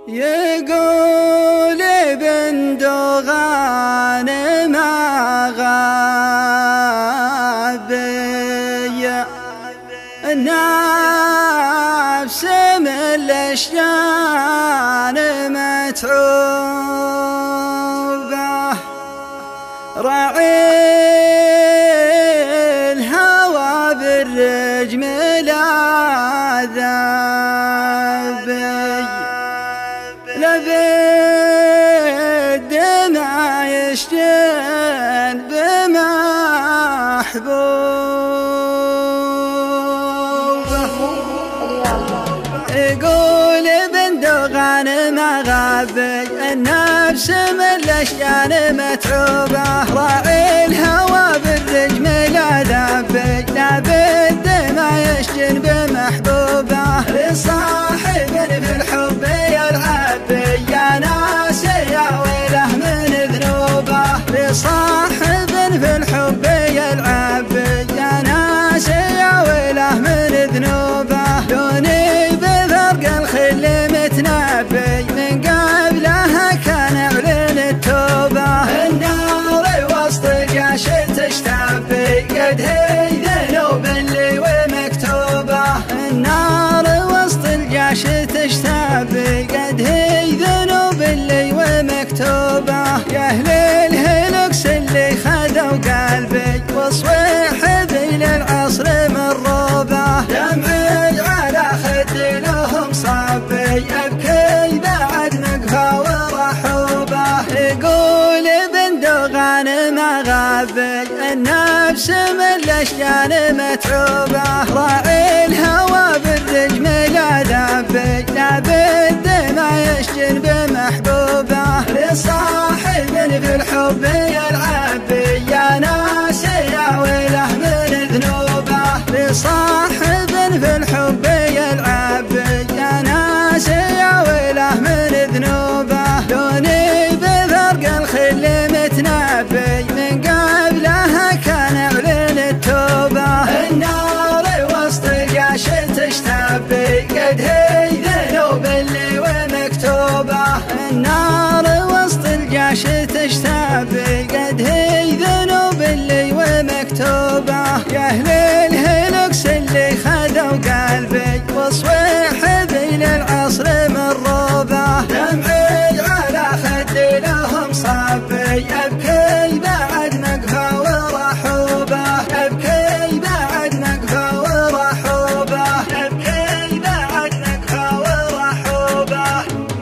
يقول ابن دوغان ما غابي النفس من الاشجان متعوبة راعي الهوى بالرجم لاذبي لبد ما يشجن بمحبوبه يقول ابن دوغان ما غابي النفس من الاشجان متعوبة راعي الهوى بالرجم لاذبي لابد ما يشجن بمحبوبه لصاحب في الحب يلعب يا ناس يا ويله من ذنوبه لصاحب في الحب يلعب يا ناس يا ويله من ذنوبه دوني بفرق الخل متنبي من قبلها كان يعلن التوبه النار وسط الجيش تشتبي قد هي ذنوب اللي ومكتوبه النار وسط الجيش تشتبي قد هي ذنوب اللي ومكتوبه يا اهل الهلكس اللي خذوا قلبي وصويحبي للعصر مروبه دمعي على خدي لهم صبي ابكي بعد مقفى ورحوبه يقول ابن دوغان ما غابي النفس من الاشجان متعوبه راعي الهوى